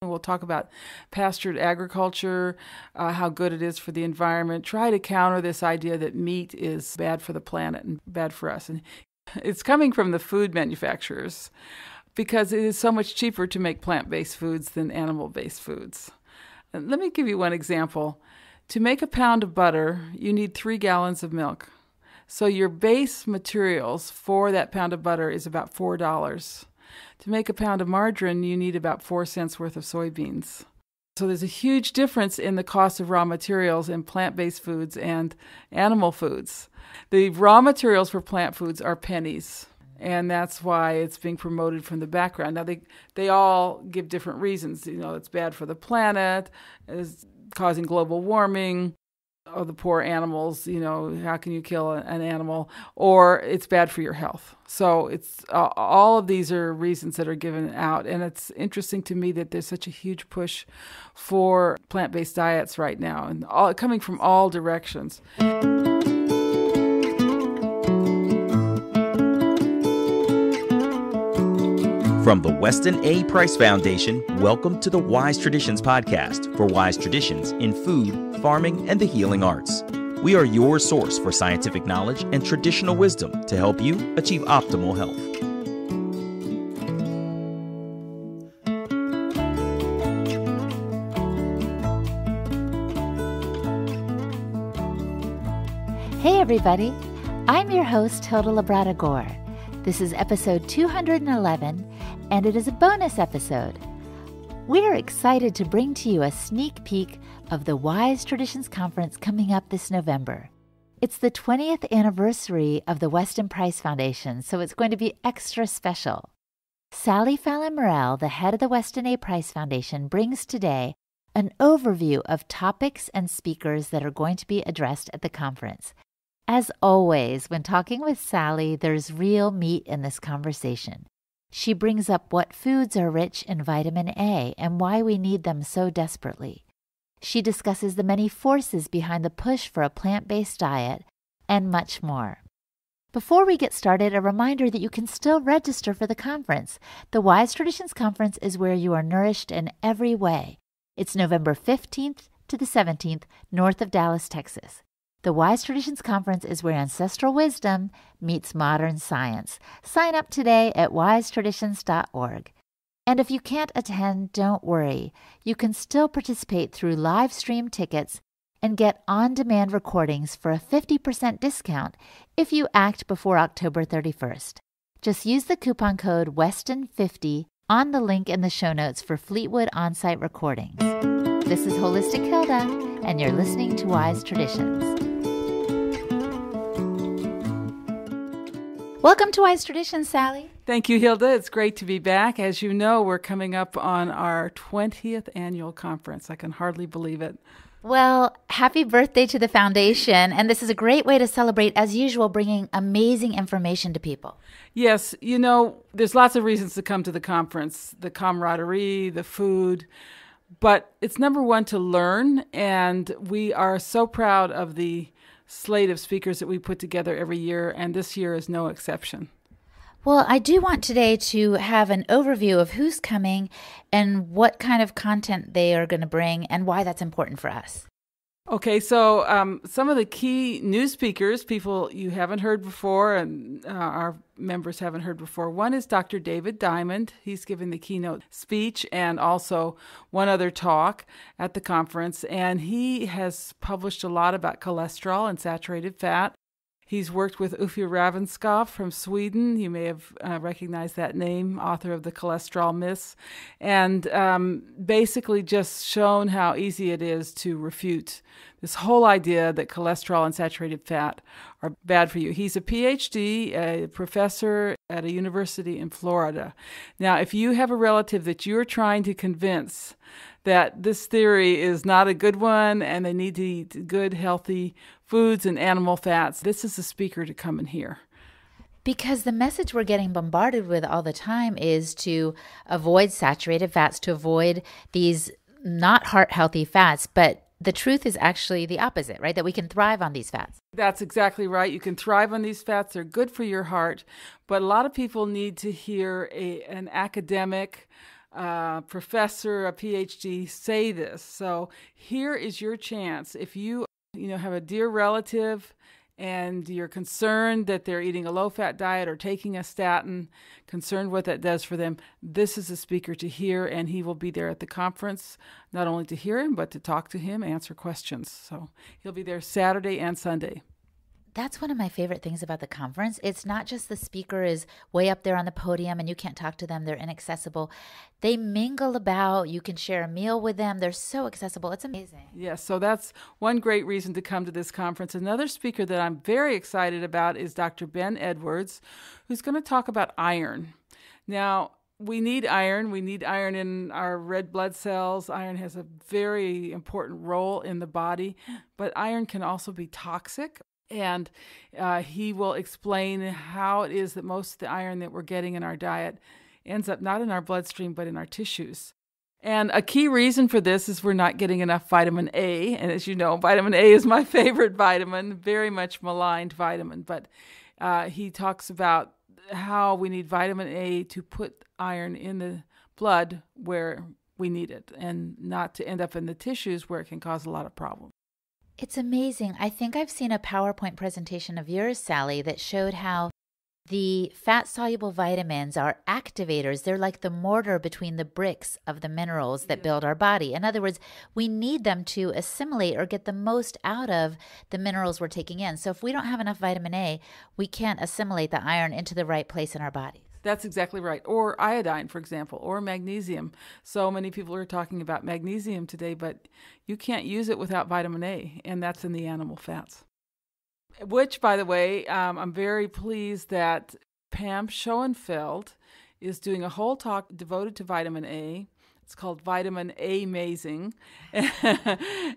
We'll talk about pastured agriculture, how good it is for the environment, try to counter this idea that meat is bad for the planet and bad for us. And it's coming from the food manufacturers because it is so much cheaper to make plant-based foods than animal-based foods. And let me give you one example. To make a pound of butter, you need 3 gallons of milk. So your base materials for that pound of butter is about $4. To make a pound of margarine, you need about 4 cents worth of soybeans. So there's a huge difference in the cost of raw materials in plant-based foods and animal foods. The raw materials for plant foods are pennies, and that's why it's being promoted from the background. Now, they all give different reasons. It's bad for the planet, it's causing global warming, oh, the poor animals, how can you kill an animal? Or it's bad for your health. So it's all of these are reasons that are given out. And it's interesting to me that there's such a huge push for plant-based diets right now, and all coming from all directions. From the Weston A. Price Foundation, welcome to the Wise Traditions podcast for wise traditions in food, farming, and the healing arts. We are your source for scientific knowledge and traditional wisdom to help you achieve optimal health. Hey everybody, I'm your host Hilda Labrada Gore. This is episode 211, and it is a bonus episode. We're excited to bring to you a sneak peek of the Wise Traditions Conference coming up this November. It's the 20th anniversary of the Weston Price Foundation, so it's going to be extra special. Fallon Morell, the head of the Weston A. Price Foundation, brings today an overview of topics and speakers that are going to be addressed at the conference. As always, when talking with Sally, there's real meat in this conversation. She brings up what foods are rich in vitamin A and why we need them so desperately. She discusses the many forces behind the push for a plant-based diet and much more. Before we get started, a reminder that you can still register for the conference. The Wise Traditions Conference is where you are nourished in every way. It's November 15th to the 17th, north of Dallas, Texas. The Wise Traditions Conference is where ancestral wisdom meets modern science. Sign up today at wisetraditions.org. And if you can't attend, don't worry. You can still participate through live stream tickets and get on-demand recordings for a 50% discount if you act before October 31st. Just use the coupon code WESTON50 on the link in the show notes for Fleetwood On Site Recordings. This is Holistic Hilda, and you're listening to Wise Traditions. Welcome to Wise Traditions, Sally. Thank you, Hilda. It's great to be back. As you know, we're coming up on our 20th annual conference. I can hardly believe it. Well, happy birthday to the foundation. And this is a great way to celebrate, as usual, bringing amazing information to people. Yes, there's lots of reasons to come to the conference, the camaraderie, the food. But it's number one to learn, and we are so proud of the slate of speakers that we put together every year, and this year is no exception. Well, I do want today to have an overview of who's coming and what kind of content they are going to bring and why that's important for us. Okay, so some of the key new speakers, people you haven't heard before and our members haven't heard before. One is Dr. David Diamond. He's giving the keynote speech and also one other talk at the conference. And he has published a lot about cholesterol and saturated fat. He's worked with Uffe Ravenskov from Sweden. You may have recognized that name, author of The Cholesterol Myths, and basically just shown how easy it is to refute this whole idea that cholesterol and saturated fat are bad for you. He's a PhD, a professor at a university in Florida. Now, if you have a relative that you're trying to convince that this theory is not a good one and they need to eat good, healthy foods and animal fats, this is a speaker to come and hear. Because the message we're getting bombarded with all the time is to avoid saturated fats, to avoid these not heart-healthy fats, but the truth is actually the opposite, right? That we can thrive on these fats. That's exactly right. You can thrive on these fats. They're good for your heart. But a lot of people need to hear an academic professor, a PhD say this. So here is your chance. If you have a dear relative and you're concerned that they're eating a low-fat diet or taking a statin, concerned what that does for them, this is a speaker to hear, and he will be there at the conference, not only to hear him, but to talk to him, answer questions. So he'll be there Saturday and Sunday. That's one of my favorite things about the conference. It's not just the speaker is way up there on the podium and you can't talk to them. They're inaccessible. They mingle about. You can share a meal with them. They're so accessible. It's amazing. Yes, so that's one great reason to come to this conference. Another speaker that I'm very excited about is Dr. Ben Edwards, who's going to talk about iron. Now, we need iron. We need iron in our red blood cells. Iron has a very important role in the body, but iron can also be toxic. And he will explain how it is that most of the iron that we're getting in our diet ends up not in our bloodstream, but in our tissues. And a key reason for this is we're not getting enough vitamin A. And as you know, vitamin A is my favorite vitamin, very much maligned vitamin. But he talks about how we need vitamin A to put iron in the blood where we need it and not to end up in the tissues where it can cause a lot of problems. It's amazing. I think I've seen a PowerPoint presentation of yours, Sally, that showed how the fat-soluble vitamins are activators. They're like the mortar between the bricks of the minerals that build our body. In other words, we need them to assimilate or get the most out of the minerals we're taking in. So if we don't have enough vitamin A, we can't assimilate the iron into the right place in our body. That's exactly right. Or iodine, for example, or magnesium. So many people are talking about magnesium today, but you can't use it without vitamin A, and that's in the animal fats. Which, by the way, I'm very pleased that Pam Schoenfeld is doing a whole talk devoted to vitamin A. It's called Vitamin A-mazing.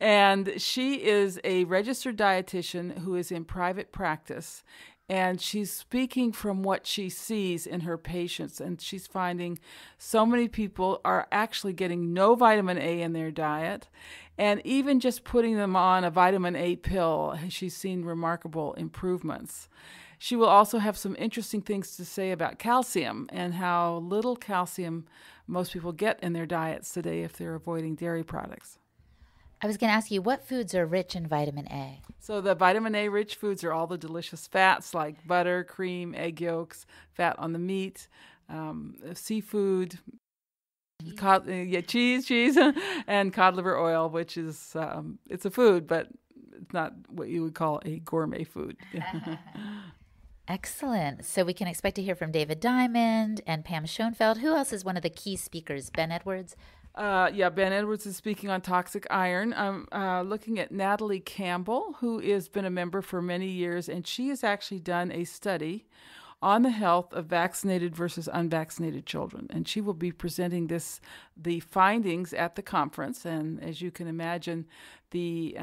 And she is a registered dietitian who is in private practice. And she's speaking from what she sees in her patients. And she's finding so many people are actually getting no vitamin A in their diet. And even just putting them on a vitamin A pill, she's seen remarkable improvements. She will also have some interesting things to say about calcium and how little calcium most people get in their diets today if they're avoiding dairy products. I was going to ask you, what foods are rich in vitamin A? So the vitamin A rich foods are all the delicious fats like butter, cream, egg yolks, fat on the meat, seafood, cheese, and cod liver oil, which is, it's a food, but it's not what you would call a gourmet food. Excellent. So we can expect to hear from David Diamond and Pam Schoenfeld. Who else is one of the key speakers? Ben Edwards? Ben Edwards is speaking on toxic iron. I'm looking at Natalie Campbell, who has been a member for many years, and she has actually done a study on the health of vaccinated versus unvaccinated children. And she will be presenting the findings at the conference. And as you can imagine, the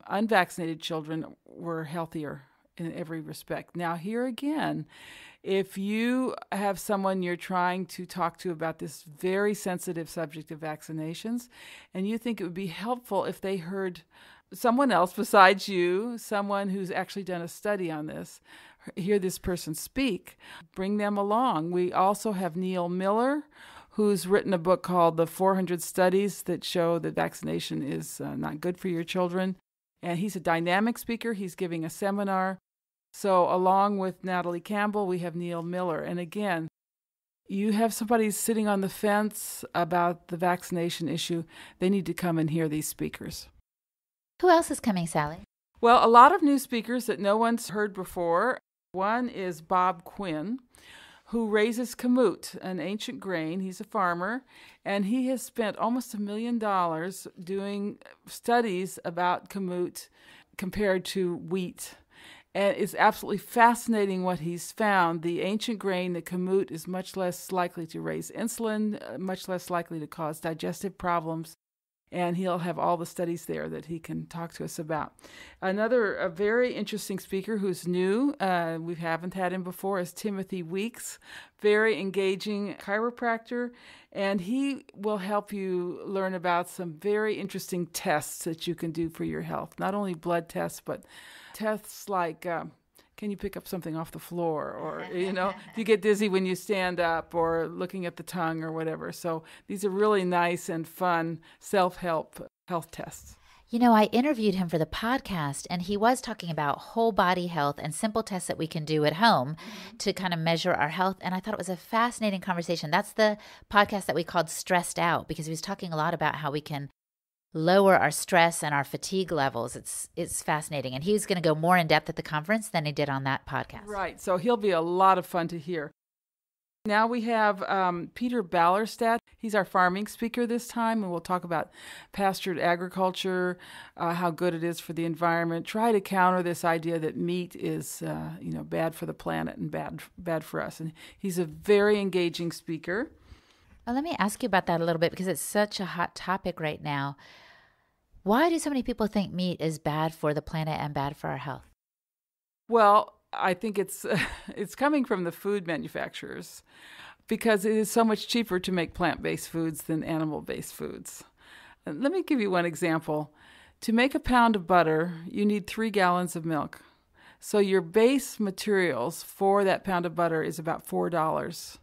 unvaccinated children were healthier in every respect. Now, here again, if you have someone you're trying to talk to about this very sensitive subject of vaccinations, and you think it would be helpful if they heard someone else besides you, someone who's actually done a study on this, hear this person speak, bring them along. We also have Neil Miller, who's written a book called The 400 Studies That Show that Vaccination is not good for your children. And he's a dynamic speaker. He's giving a seminar. So along with Natalie Campbell, we have Neil Miller. And again, you have somebody sitting on the fence about the vaccination issue, they need to come and hear these speakers. Who else is coming, Sally? Well, a lot of new speakers that no one's heard before. One is Bob Quinn, who raises kamut, an ancient grain. He's a farmer, and he has spent almost $1 million doing studies about kamut compared to wheat. And it's absolutely fascinating what he's found. The ancient grain, the kamut, is much less likely to raise insulin, much less likely to cause digestive problems. And he'll have all the studies there that he can talk to us about. A very interesting speaker who's new, we haven't had him before, is Timothy Weeks, very engaging chiropractor. And he will help you learn about some very interesting tests that you can do for your health. Not only blood tests, but tests like can you pick up something off the floor? Or, do you get dizzy when you stand up, or looking at the tongue or whatever? So these are really nice and fun self-help health tests. I interviewed him for the podcast, and he was talking about whole body health and simple tests that we can do at home to kind of measure our health. And I thought it was a fascinating conversation. That's the podcast that we called Stressed Out, because he was talking a lot about how we can lower our stress and our fatigue levels. It's fascinating. And he's going to go more in depth at the conference than he did on that podcast. Right. So he'll be a lot of fun to hear. Now we have Peter Ballerstadt. He's our farming speaker this time, and we'll talk about pastured agriculture, how good it is for the environment. Try to counter this idea that meat is, bad for the planet and bad for us. And he's a very engaging speaker. Well, let me ask you about that a little bit, because it's such a hot topic right now. Why do so many people think meat is bad for the planet and bad for our health? Well, I think it's coming from the food manufacturers, because it is so much cheaper to make plant-based foods than animal-based foods. And let me give you one example. To make a pound of butter, you need 3 gallons of milk. So your base materials for that pound of butter is about $4.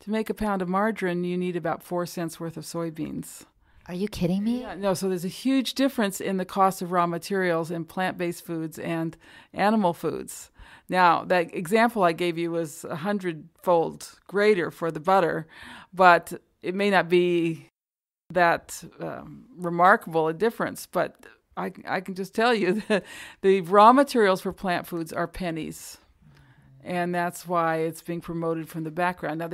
To make a pound of margarine, you need about 4 cents worth of soybeans. Are you kidding me? Yeah, no, so there's a huge difference in the cost of raw materials in plant-based foods and animal foods. Now, that example I gave you was 100-fold greater for the butter, but it may not be that remarkable a difference. But I can just tell you that the raw materials for plant foods are pennies. And that's why it's being promoted from the background. Now,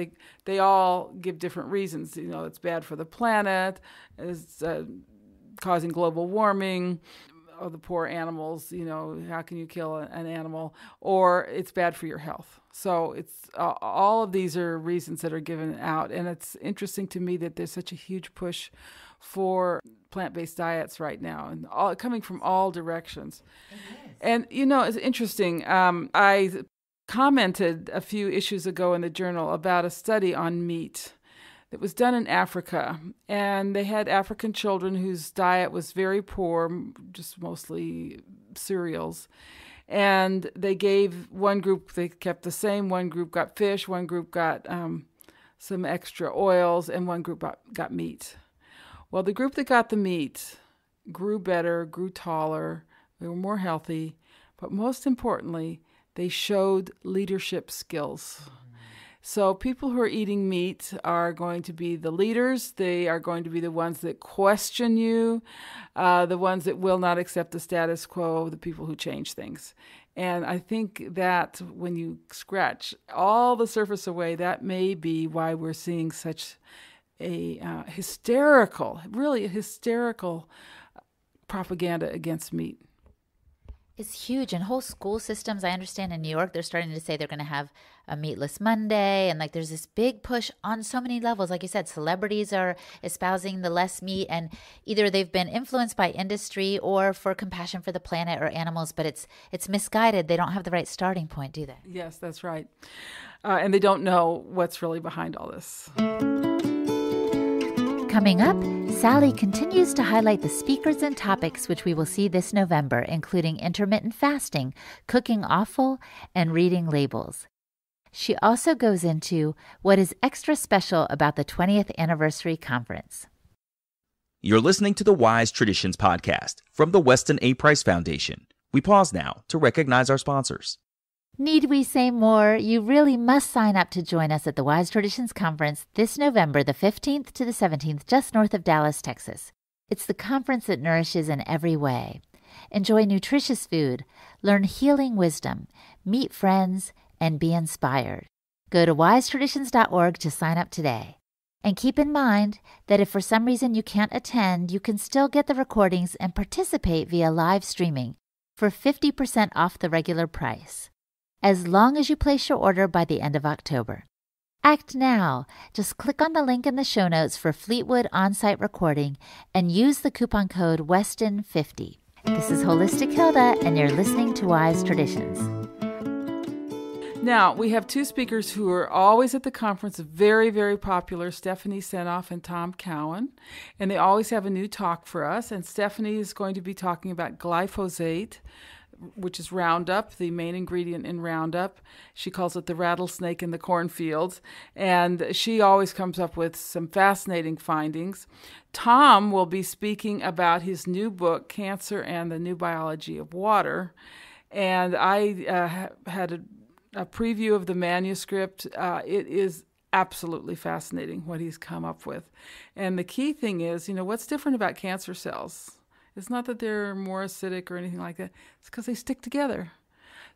they all give different reasons. It's bad for the planet, it's causing global warming, or the poor animals, how can you kill an animal? Or it's bad for your health. So it's all of these are reasons that are given out. And it's interesting to me that there's such a huge push for plant-based diets right now, and all coming from all directions. And, it's interesting. I commented a few issues ago in the journal about a study on meat that was done in Africa, and they had African children whose diet was very poor, just mostly cereals. And they gave one group, they kept the same, one group got fish, one group got some extra oils, and one group got meat. Well, the group that got the meat grew better, grew taller, they were more healthy, but most importantly, they showed leadership skills. So people who are eating meat are going to be the leaders. They are going to be the ones that question you, the ones that will not accept the status quo, the people who change things. And I think that when you scratch all the surface away, that may be why we're seeing such a hysterical propaganda against meat. It's huge. And whole school systems, I understand in New York, they're starting to say they're going to have a meatless Monday. And there's this big push on so many levels. Like you said, celebrities are espousing the less meat, and either they've been influenced by industry or for compassion for the planet or animals, but it's misguided. They don't have the right starting point, do they? Yes, that's right. And they don't know what's really behind all this. Coming up, Sally continues to highlight the speakers and topics which we will see this November, including intermittent fasting, cooking offal, and reading labels. She also goes into what is extra special about the 20th anniversary conference. You're listening to the Wise Traditions podcast from the Weston A. Price Foundation. We pause now to recognize our sponsors. Need we say more? You really must sign up to join us at the Wise Traditions Conference this November, the 15th to the 17th, just north of Dallas, Texas. It's the conference that nourishes in every way. Enjoy nutritious food, learn healing wisdom, meet friends, and be inspired. Go to wisetraditions.org to sign up today. And keep in mind that if for some reason you can't attend, you can still get the recordings and participate via live streaming for 50% off the regular price, as long as you place your order by the end of October. Act now. Just click on the link in the show notes for Fleetwood On Site Recording and use the coupon code WESTON50. This is Holistic Hilda, and you're listening to Wise Traditions. Now, we have two speakers who are always at the conference, very, very popular, Stephanie Senoff and Tom Cowan, and they always have a new talk for us. And Stephanie is going to be talking about glyphosate, which is Roundup, the main ingredient in Roundup. She calls it the rattlesnake in the cornfields. And she always comes up with some fascinating findings. Tom will be speaking about his new book, Cancer and the New Biology of Water. And I had a preview of the manuscript. It is absolutely fascinating what he's come up with. And the key thing is, what's different about cancer cells? It's not that they're more acidic or anything like that. It's because they stick together.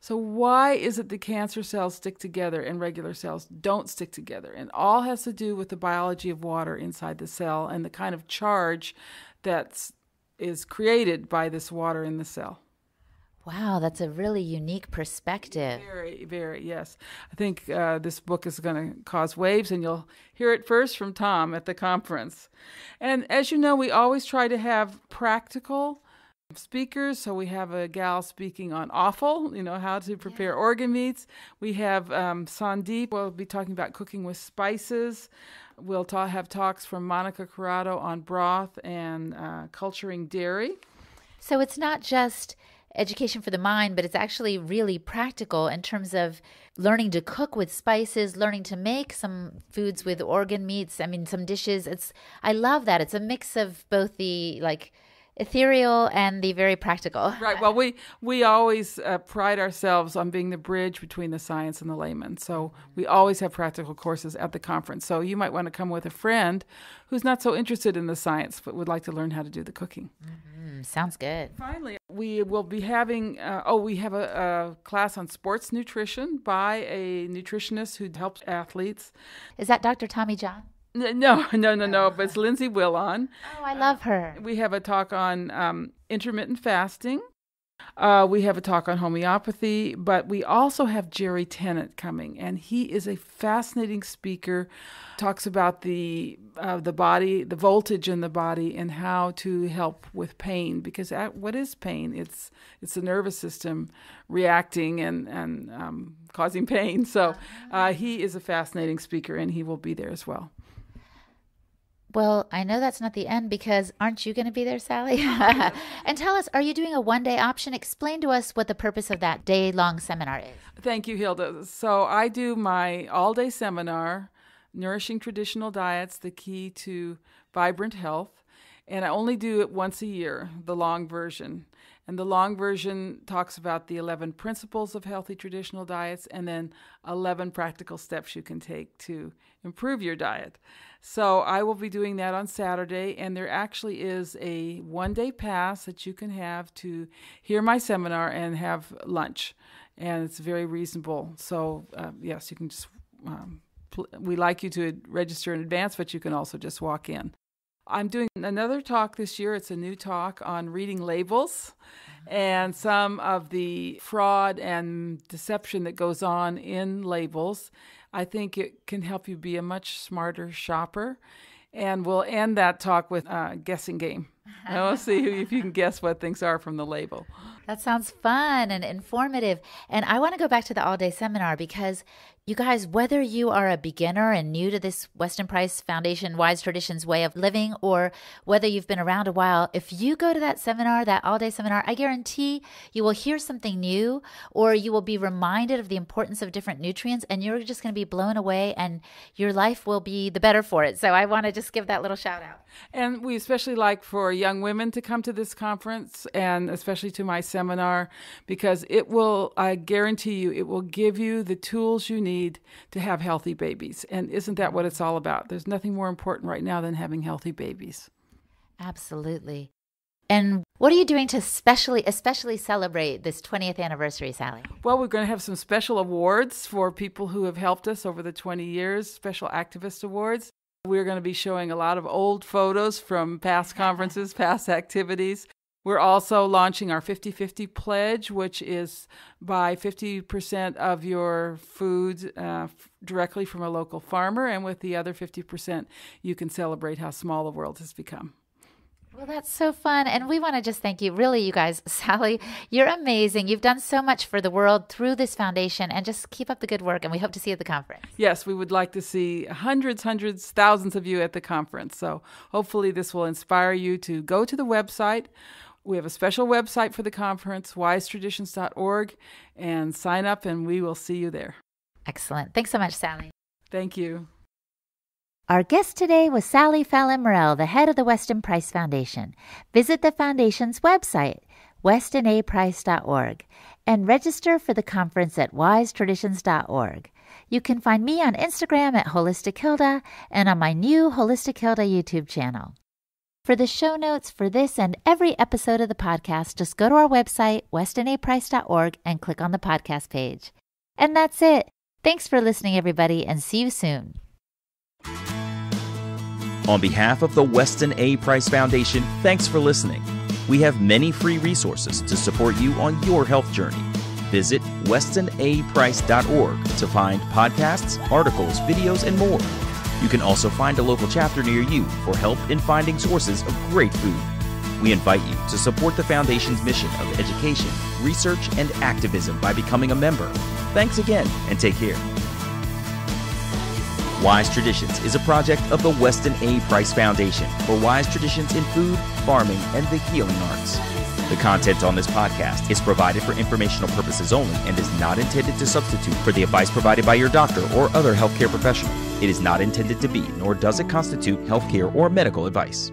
So why is it the cancer cells stick together and regular cells don't stick together? And all has to do with the biology of water inside the cell and the kind of charge that is created by this water in the cell. Wow, that's a really unique perspective. Very, very, yes. I think this book is going to cause waves, and you'll hear it first from Tom at the conference. And as you know, we always try to have practical speakers. So we have a gal speaking on offal, how to prepare organ meats. We have Sandeep will be talking about cooking with spices. We'll have talks from Monica Corrado on broth and culturing dairy. So it's not just education for the mind, but it's actually really practical in terms of learning to cook with spices, learning to make some foods with organ meats. I mean, some dishes. I love that. It's a mix of both the ethereal and the very practical. Right. Well, we always pride ourselves on being the bridge between the science and the layman. So we always have practical courses at the conference. So you might want to come with a friend who's not so interested in the science, but would like to learn how to do the cooking. Mm-hmm. Sounds good. Finally, we will be having, we have a class on sports nutrition by a nutritionist who helps athletes. Is that Dr. Tommy John? No, but it's Lindsay Willon. Oh, I love her. We have a talk on intermittent fasting. We have a talk on homeopathy, but we also have Jerry Tennant coming, and he is a fascinating speaker. Talks about the body, the voltage in the body, and how to help with pain. Because what is pain? It's the nervous system reacting and causing pain. So he is a fascinating speaker, and he will be there as well. Well, I know that's not the end, because aren't you going to be there, Sally? And tell us, are you doing a one-day option? Explain to us what the purpose of that day-long seminar is. Thank you, Hilda. So I do my all-day seminar, Nourishing Traditional Diets, the Key to Vibrant Health. And I only do it once a year, the long version. And the long version talks about the 11 principles of healthy traditional diets and then 11 practical steps you can take to improve your diet. So I will be doing that on Saturday, and there actually is a one-day pass that you can have to hear my seminar and have lunch. And it's very reasonable. So, yes, you can just, we like you to register in advance, but you can also just walk in. I'm doing another talk this year. It's a new talk on reading labels and some of the fraud and deception that goes on in labels. I think it can help you be a much smarter shopper. And we'll end that talk with a guessing game. And we'll see if you can guess what things are from the label. That sounds fun and informative. And I want to go back to the all-day seminar, because you guys, whether you are a beginner and new to this Weston Price Foundation Wise Traditions way of living, or whether you've been around a while, if you go to that seminar, that all-day seminar, I guarantee you will hear something new, or you will be reminded of the importance of different nutrients, and you're just going to be blown away, and your life will be the better for it. So I want to just give that little shout out. And we especially like for young women to come to this conference, and especially to my seminar, because it will, I guarantee you, it will give you the tools you need to have healthy babies. And isn't that what it's all about? There's nothing more important right now than having healthy babies. Absolutely. And what are you doing to especially celebrate this 20th anniversary, Sally? Well, we're going to have some special awards for people who have helped us over the 20 years, special activist awards. We're going to be showing a lot of old photos from past conferences, past activities. We're also launching our 50-50 pledge, which is buy 50% of your food directly from a local farmer, and with the other 50%, you can celebrate how small the world has become. Well, that's so fun. And we want to just thank you. Really, you guys, Sally, you're amazing. You've done so much for the world through this foundation, and just keep up the good work. And we hope to see you at the conference. Yes, we would like to see hundreds, thousands of you at the conference. So hopefully this will inspire you to go to the website, We have a special website for the conference, wisetraditions.org, and sign up and we will see you there. Excellent. Thanks so much, Sally. Thank you. Our guest today was Sally Fallon Morell, the head of the Weston Price Foundation. Visit the foundation's website, westonaprice.org, and register for the conference at wisetraditions.org. You can find me on Instagram at Holistic Hilda and on my new Holistic Hilda YouTube channel. For the show notes for this and every episode of the podcast, just go to our website, westonaprice.org, and click on the podcast page. And that's it. Thanks for listening, everybody, and see you soon. On behalf of the Weston A. Price Foundation, thanks for listening. We have many free resources to support you on your health journey. Visit westonaprice.org to find podcasts, articles, videos, and more. You can also find a local chapter near you for help in finding sources of great food. We invite you to support the Foundation's mission of education, research, and activism by becoming a member. Thanks again, and take care. Wise Traditions is a project of the Weston A. Price Foundation for wise traditions in food, farming, and the healing arts. The content on this podcast is provided for informational purposes only and is not intended to substitute for the advice provided by your doctor or other healthcare professional. It is not intended to be, nor does it constitute healthcare or medical advice.